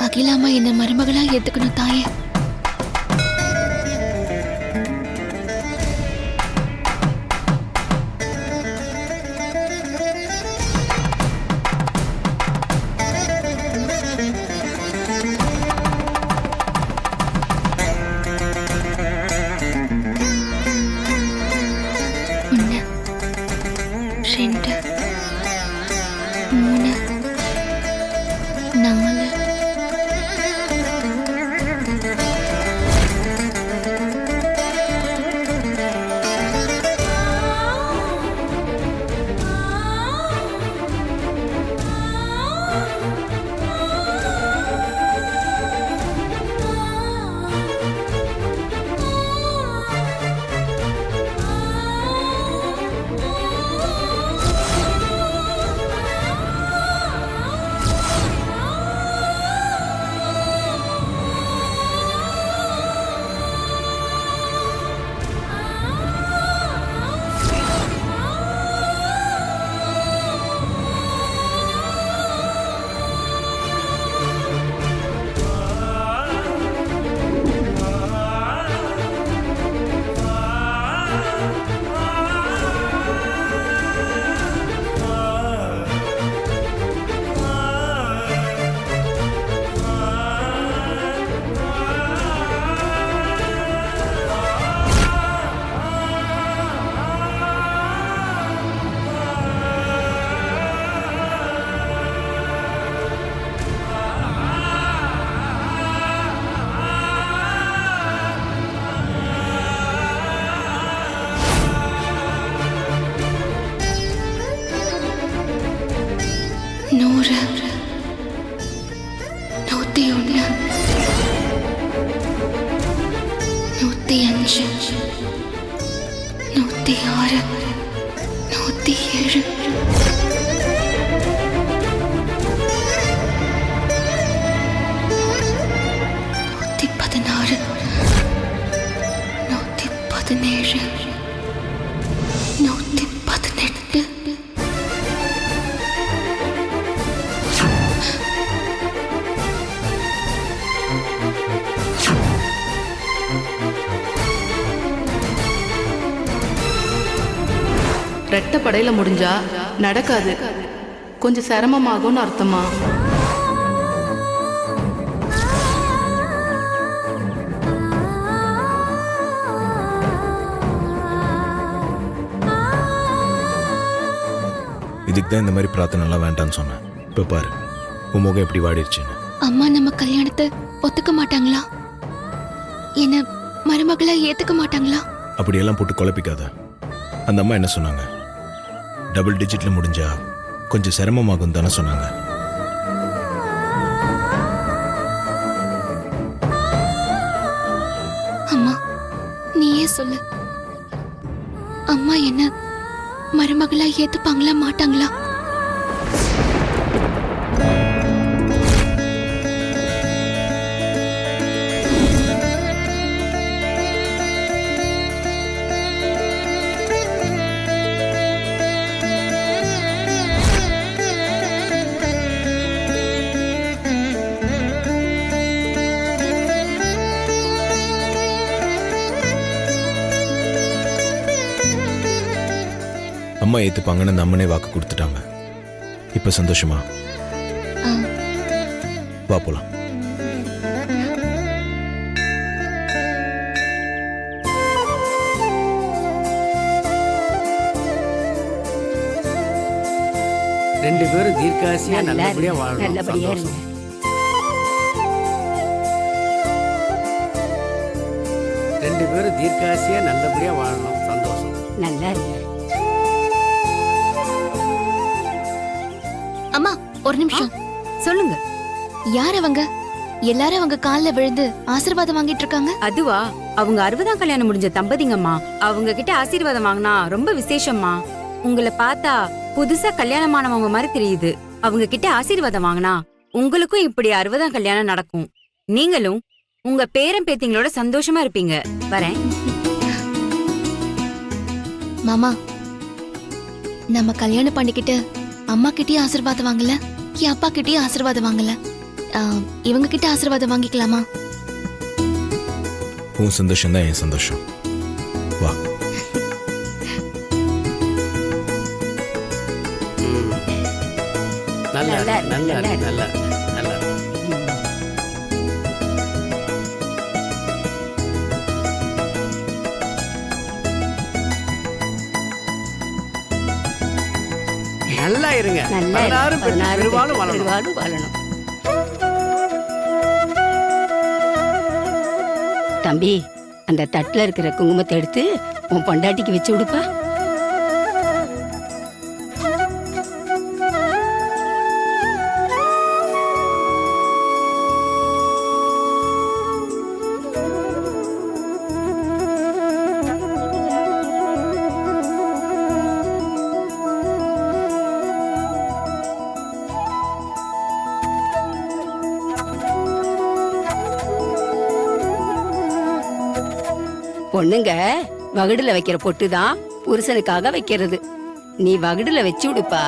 அகிலாமா என்ன மருமகளா ஏத்துக்கணும் தாயே. நூறு, 101, 105, 106, 107. ரெட்ட படையில முடிஞ்சா நடக்காது, கொஞ்சம் சிரமமாகும்னு அர்த்தமா? இதுக்கு தான் இந்த மாதிரி பிரார்த்தனை எல்லாம் வேண்டாம்னு சொன்னேன். இப்ப பாரு உன் முகம் எப்படி வாடிடுச்சுன்னு. அம்மா நம்ம கல்யாணத்தை ஒத்துக்க மாட்டாங்களா? என்ன மருமகளா ஏத்துக்க மாட்டாங்களா? அப்படியெல்லாம் போட்டு குழப்பிக்காத. அந்த அம்மா என்ன சொன்னாங்க? டபுள் டிஜிட்ல முடிஞ்சா கொஞ்சம் சிரமமாகும் தானே சொன்னாங்க. அம்மா நீயே சொல்லு, அம்மா என்ன மருமகளா ஏத்துப்பாங்களா மாட்டாங்களா? அம்மா ஏத்துப்பாங்கன்னு அந்த அம்மனே வாக்கு கொடுத்துட்டாங்க. இப்ப சந்தோஷமா? வா போலாம். ரெண்டு பேரும் தீர்க்காசியா நல்லபடியா வாழணும். ரெண்டு பேரும் தீர்க்காசியா நல்லபடியா வாழணும். சந்தோஷம். நல்லா இருக்கு. அம்மா ஒரு நிமிஷம். சொல்லுங்க. யார் அவங்க? எல்லாரும் அவங்க கால்ல விழுந்து ஆசீர்வாதம் வாங்கிட்டு இருக்காங்க. அதுவா, அவங்க 60ஆம் கல்யாணம் முடிஞ்ச தம்பதிங்கம்மா. அவங்க கிட்ட ஆசீர்வாதம் வாங்கினா ரொம்ப விசேஷம்மா. உங்களை பார்த்தா புதுசா கல்யாணமானவங்க மாதிரி தெரியுது. அவங்க கிட்ட ஆசீர்வாதம் வாங்கினா உங்களுக்கும் இப்படி 60ஆம் கல்யாணம் நடக்கும். நீங்களும் உங்க பேரன் பேத்திங்களோட சந்தோஷமா இருப்பீங்க. வரேன். மாமா, நம்ம கல்யாணம் பண்ணிக்கிட்டு அம்மா கிட்டயே ஆசீர்வாதம் வாங்கல, என் அப்பா கிட்டயே ஆசீர்வாதம் வாங்கல. இவங்க கிட்ட ஆசீர்வாதம் வாங்கிக்கலாமா? உன் சந்தோஷம் தான் என் சந்தோஷம். வா. நல்லா நல்லா இருக்கு, நல்லா நல்லா இருக்கு, நல்லா நல்லா நல்லா இருங்க. நல்லா 16 பெற்று 16 பெருவாழும் வாழணும். பெருவாழும் வாழணும். தம்பி, அந்த தட்டுல இருக்கிற குங்குமத்தை எடுத்து உன் பொண்டாட்டிக்கு வச்சு விடுப்பா. பொண்ணுங்க வகுடுல வைக்கிற பொட்டு தான் புருஷனுக்காக வைக்கிறது. நீ வகுடுல வச்சு விடுப்பா.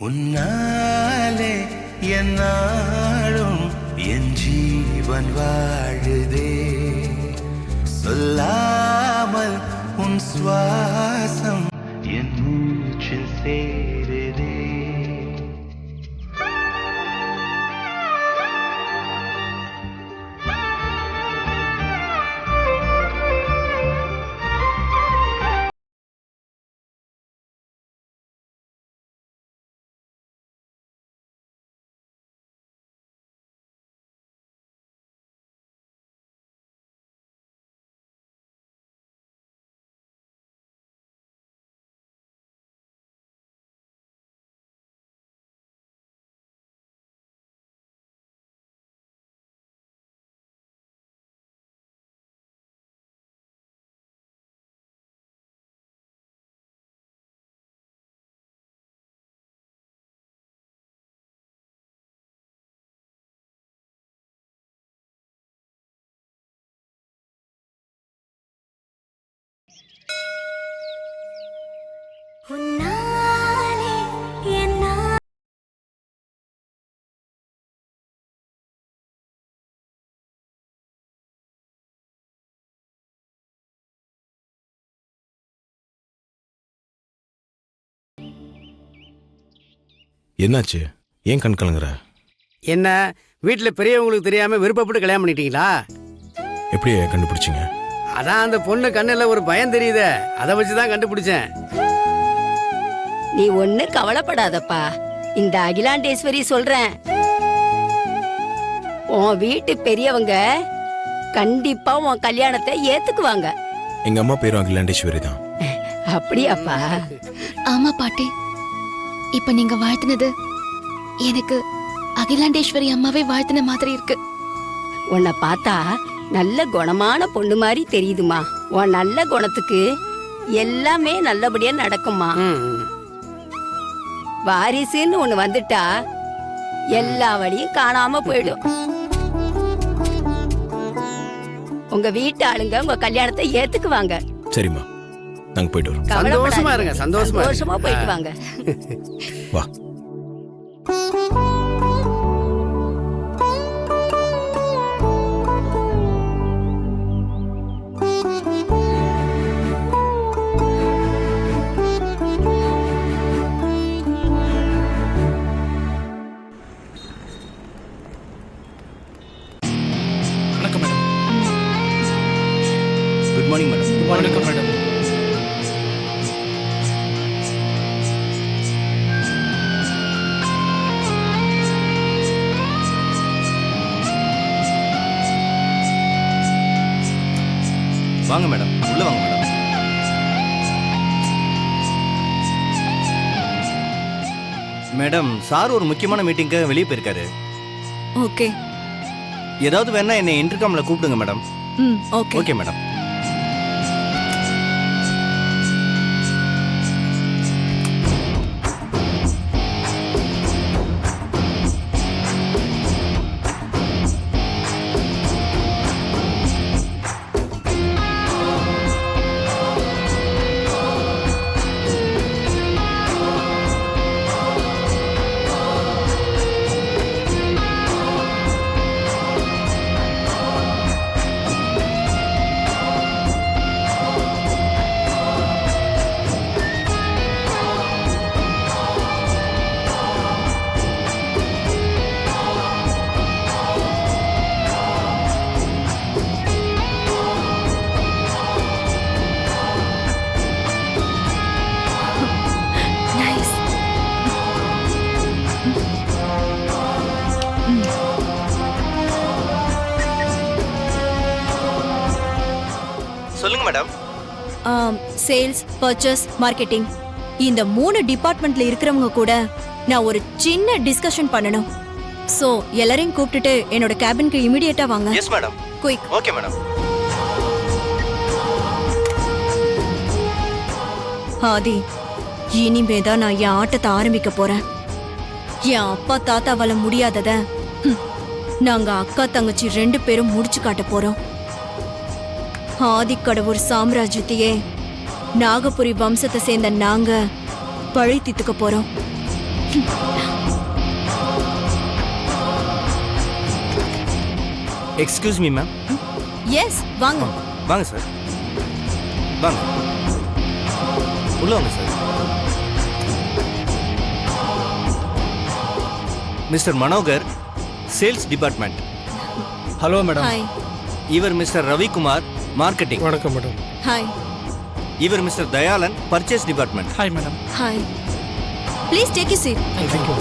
உன்னாலே என்னாலும் என் ஜீவன் வாழுதே, சொல்லாமல் உன் சுவாசம் என் மூச்சில் சேருதே. என்னாச்சு? ஏன் கண் கலங்குற? என்ன வீட்டில் பெரியவங்களுக்கு தெரியாம விருப்பப்பட்டு கல்யாணம் பண்ணிட்டீங்களா? எப்படி கண்டுபிடிச்சிங்க? அதான் அந்த பொண்ணு கண்ணுல ஒரு பயம் தெரியுதே, அதை வச்சுதான் கண்டுபிடிச்சேன். நீ ஒண்ணு கவலைப்படாதப்பா. இந்த அகிலாண்டேஸ்வரி சொல்றேன், உன் வீட்டு பெரியவங்க கண்டிப்பா உன் கல்யாணத்தை ஏத்துக்குவாங்க. எங்க அம்மா பேரும் அகிலாண்டேஸ்வரி தான். அப்படியாப்பா? ஆமா பாட்டி, இப்ப நீங்க வாழ்த்துனது எனக்கு அகிலாண்டேஸ்வரி அம்மாவே வாழ்த்துன மாதிரி இருக்கு. உன்னை பார்த்தா நல்ல குணமான பொண்ணு மாதிரி தெரியுதுமா. உன் நல்ல குணத்துக்கு எல்லாமே நல்லபடியா நடக்குமா. வாரிசுன்னு ஒண்ணு வந்துட்டா எல்லா வழியும் காணாம போயிடும். உங்க வீட்டு ஆளுங்க உங்க கல்யாணத்தை ஏத்துக்குவாங்க. சரிம்மா, நாங்க போயிட்டு வரோம். சந்தோஷமா இருங்க, சந்தோஷமா இருங்க. சந்தோஷமா போயிட்டு வாங்க. வா. வணக்கம் மேடம். Good morning madam. வணக்கம் மேடம். வாங்க மேடம், உள்ள வாங்க மேடம். மேடம், சார் ஒரு முக்கியமான மீட்டிங்க்கு வெளியே போயிருக்காரு. ஓகே. ஏதாவது வேணா என்னை இன்டர்காம்ல கூப்பிடுங்க madam. Okay. Okay madam. Madam. Sales, purchase, marketing இந்த 3 டிபார்ட்மெண்ட்ல இருக்கிறவங்க கூட நான் ஒரு சின்ன டிஸ்கஷன் பண்ணணும். சோ எல்லாரையும் கூப்பிட்டுட்டு என்னோட கேபினுக்கு இமிடியேட்டா வாங்க. Yes madam. Quick. Okay madam. Aadhi, இனிமேதான் நான் என் ஆட்டத்தை ஆரம்பிக்க போறேன். என் அப்பா தாத்தாவால முடியாதத நாங்க அக்கா தங்கச்சி 2 பேரும் முடிச்சு காட்ட போறோம். ஆதிக்கடவுர் சாம்ராஜ்யத்தையே நாகபுரி வம்சத்தை சேர்ந்த நாங்க பழி தீர்த்துக்க போறோம். Excuse me ma'am. எஸ், வாங்க. வாங்க சார், வாங்க உள்ள வாங்க sir. Mister Manohar, sales department. Hello madam. Hi. இவர் மிஸ்டர் ரவிக்குமார், மார்க்கெட்டிங். வணக்கம் மேடம். ஹாய். இவர் mister Dayalan, purchase department. Hi madam. Hi. Please take you seat. Thank you.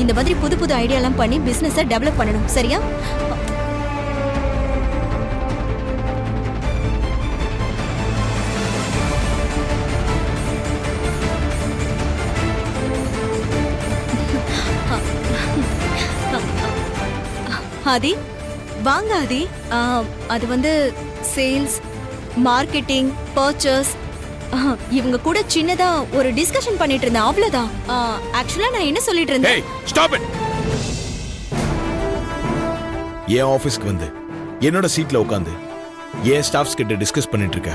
இந்த மாதிரி புது புது ஐடியாலாம் பண்ணி பிசினஸை டெவலப் பண்ணணும், சரியா? ஆதி, வாங்க ஆதி. அது வந்து சேல்ஸ், மார்க்கெட்டிங், பர்ச்சேஸ் இவங்க கூட சின்னதா ஒரு டிஸ்கஷன் பண்ணிட்டு இருந்தேன், அவ்வளவுதான். ஆக்சுவலா நான் என்ன சொல்லிட்டு இருந்தேன்? ஏய் ஸ்டாப் இட். என் ஆபீஸ்க்கு வந்து என்னோட சீட்ல உட்காந்து என் ஸ்டாஃப்ஸ் கிட்ட டிஸ்கஸ் பண்ணிட்டு இருக்க.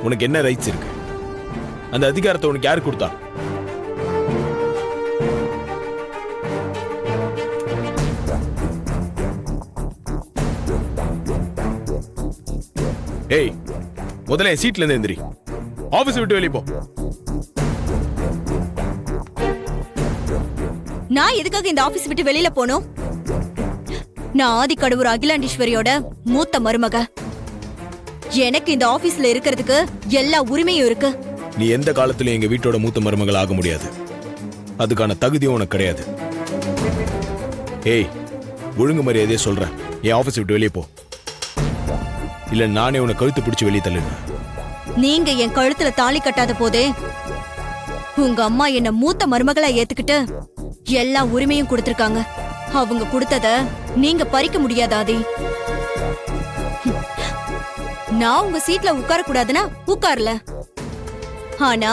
உனக்கு என்ன ரைட்ஸ் இருக்கு? அந்த அதிகாரத்தை உனக்கு யாரு கொடுத்தா? ஏய், முதல்ல என் சீட்ல இருந்து எந்திரி. ஆபீஸ் விட்டு வெளியே போ. நான் எதுக்காக இந்த ஆபீஸ் விட்டு வெளியில போனோம்? நான் ஆதிக்கடவுர் அகிலாண்டீஸ்வரியோட மூத்த மருமக. எனக்கு இந்த ஆபீஸ்ல இருக்கிறதுக்கு எல்லா உரிமையும் இருக்கு. நீ எந்த காலத்திலும் எங்க வீட்டோட மூத்த மருமகள் ஆக முடியாது. அதுக்கான தகுதியும் உனக்கு கிடையாது. ஏய், ஒழுங்கு மரியாதையே சொல்றேன், என் ஆபீஸ் விட்டு வெளியே போ. இல்ல நானே உன்னை கழுத்து பிடிச்சு வெளியே தள்ளிடுவேன். நீங்க என் கழுத்துல தாலி கட்டாத போதே உங்க அம்மா என்ன மூத்த மருமகளா ஏத்துக்கிட்டு எல்லா உரிமையும் கொடுத்திருக்காங்க. அவங்க கொடுத்தத நீங்க பறிக்க முடியாது ஆதி. நான் உங்க சீட்ல உட்கார கூடாதுன்னா உட்கார்ல. ஆனா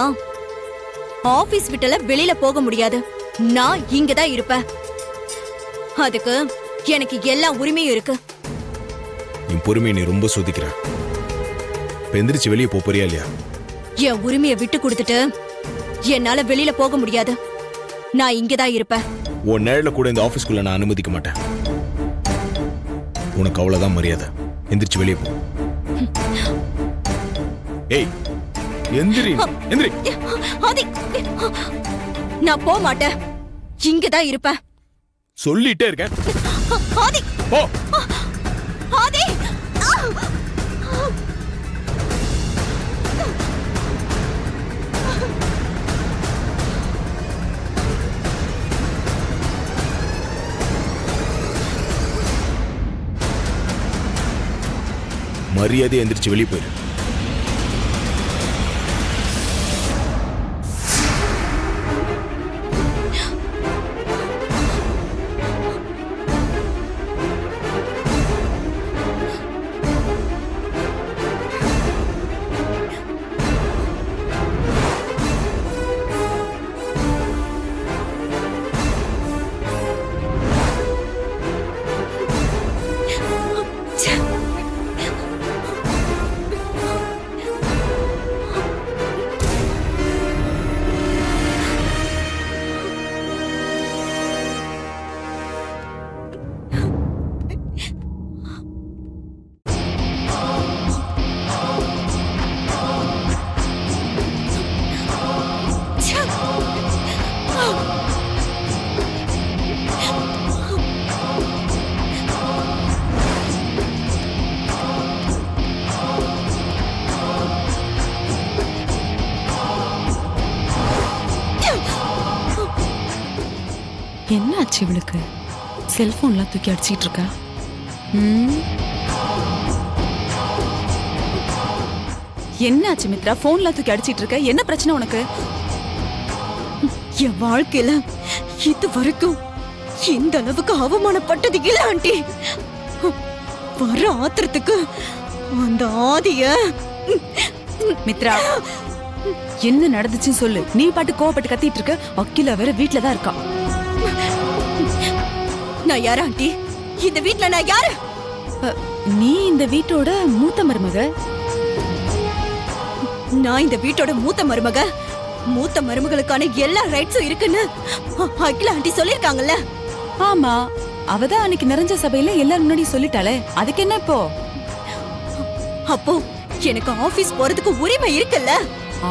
ஆபீஸ் விட்டல வெளியில போக முடியாது. நான் இங்கதான் இருப்பேன். அதுக்கு எனக்கு எல்லா உரிமையும் இருக்கு. என் பொறுமையை நீ ரொம்ப சோதிக்கிற. எந்திரிச்சு வெளியே போறியா இல்லையா? என் உரிமையை விட்டு கொடுத்துட்டு என்னால வெளியில போக முடியாது. நான் இங்கதான் இருப்பேன். உன் நிழல கூட இந்த ஆபீஸ்க்குள்ள நான் அனுமதிக்க மாட்டேன். உனக்கு அவ்வளவுதான் மரியாதை. எந்திரிச்சு வெளியே போ. ஏய், எந்திரி எந்திரி. ஆதி, நான் போக மாட்டேன். இங்கதான் இருப்பேன். சொல்லிட்டே இருக்கேன். ஆதி, போ. ஆதி. மரியாதை எந்திரிச்சு வெளியே போயிரு. என்னாச்சு இவளுக்கு? செல்போன்லாம் தூக்கி அடிச்சிட்டு இருக்கா. என்னாச்சு மித்ரா? போன்லாம் தூக்கி அடிச்சிட்டு இருக்க, என்ன பிரச்சனை உனக்கு? என் வாழ்க்கையில இது வரைக்கும் இந்த அளவுக்கு அவமானப்பட்டது இல்ல ஆண்டி. வர ஆத்திரத்துக்கு அந்த ஆதிய மித்ரா, என்ன நடந்துச்சுன்னு சொல்லு. நீ பாட்டு கோவப்பட்டு கத்திட்டு இருக்க. அகிலா வேற வீட்ல தான் இருக்கா. நான் யாரு ஆண்டி? இந்த வீட்ல நான் யாரு? நீ இந்த வீட்டோட மூத்த மருமக. நான் இந்த வீட்டோட மூத்த மருமக. மூத்த மருமகளுக்கான எல்லா ரைட்ஸும் இருக்குன்னு அகிலா ஆண்டி சொல்லிருக்காங்கல்ல. ஆமா, அவதான் அன்னைக்கு நிறைஞ்ச சபையில எல்லாரும் முன்னாடி சொல்லிட்டாளே, அதுக்கு என்ன இப்போ? அப்போ எனக்கு ஆபீஸ் போறதுக்கு உரிமை இருக்குல்ல?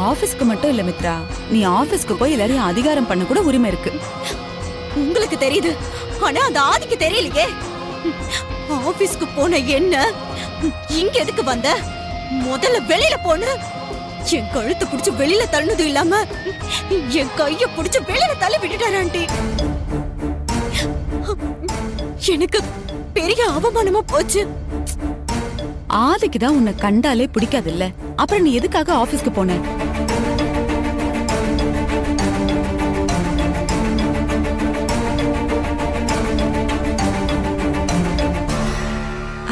ஆபீஸ்க்கு மட்டும் இல்ல மித்ரா, நீ ஆபீஸ்க்கு போய் எல்லாரையும் அதிகாரம் பண்ண கூட உரிமை இருக்கு. உங்களுக்கு தெரியுது, ஆனா அந்த ஆதிக்கு தெரியலையே. ஆபீஸ்க்கு போன என்ன இங்க எதுக்கு வந்த? முதல்ல வெளியில போன. என் கழுத்து புடிச்சு வெளியில தள்ளுனது இல்லாம என் கைய புடிச்சு வெளியில தள்ளி விட்டுட்டாரு ஆண்டி. எனக்கு பெரிய அவமானமா போச்சு. ஆதிக்கு தான் உன்னை கண்டாலே பிடிக்காது இல்ல, அப்புறம் நீ எதுக்காக ஆபீஸ்க்கு போன?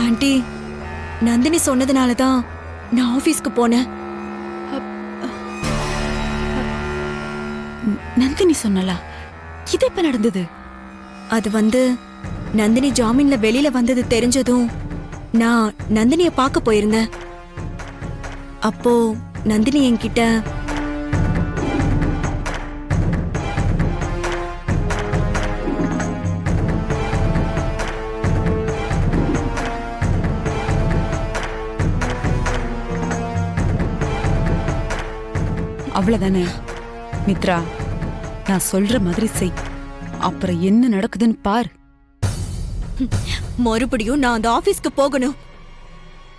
ஆண்டி, நந்தினி சொன்னதுனாலதான் நான் ஆபீஸ்க்கு போனேன். நந்தினி சொன்னலா? இது எப்ப நடந்தது? அது நந்தினி ஜாமீன்ல வெளியில வந்தது தெரிஞ்சதும் நான் நந்தினிய பார்க்க போயிருந்தேன். அப்போ நந்தினி என்கிட்ட அவ்வளவுதானே மித்ரா, நான் சொல்ற மாதிரி செய், அப்புறம் என்ன நடக்குதுன்னு பார். மறுபடியும் நான் அந்த ஆபீஸ்க்கு போகணும்.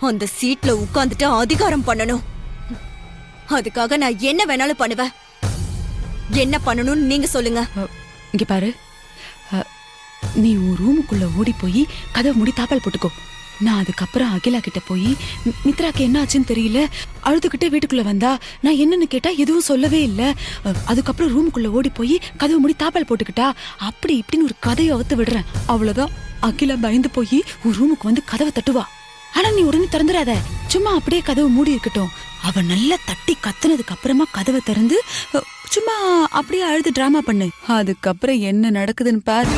அந்த சீட்ல உட்கார்ந்துட்டு அதிகாரம் பண்ணணும். அதுக்காக நான் என்ன வேணாலும் பண்ணுவேன். என்ன பண்ணணும்னு நீங்க சொல்லுங்க. இங்க பாரு, நீ உன் ரூமுக்குள்ள ஓடி போய் கதவை மூடி தாப்பால் போட்டுக்கோ. நான் அதுக்கப்புறம் அகிலா கிட்ட போய் மித்ராக்கு என்ன ஆச்சுன்னு தெரியல, அழுதுகிட்டே வீட்டுக்குள்ள வந்தா. நான் என்னன்னு கேட்டா எதுவும் சொல்லவே இல்ல. அதுக்கப்புறம் ரூமுக்குள்ள ஓடி போய் கதவை மூடி தாப்பால் போட்டுக்கிட்டா. அப்படி இப்படின்னு ஒரு கதையை அவுத்து விடுறேன். அவ்வளவுதான். அகிலா பயந்து போய் உன் ரூமுக்கு வந்து கதவை தட்டுவா. ஆனா நீ உடனே திறந்துடாத, சும்மா அப்படியே கதவை மூடி இருக்கட்டும். அவ நல்லா தட்டி கத்துனதுக்கு அப்புறமா கதவை திறந்து சும்மா அப்படியே அழுது டிராமா பண்ணு. அதுக்கப்புறம் என்ன நடக்குதுன்னு பாரு.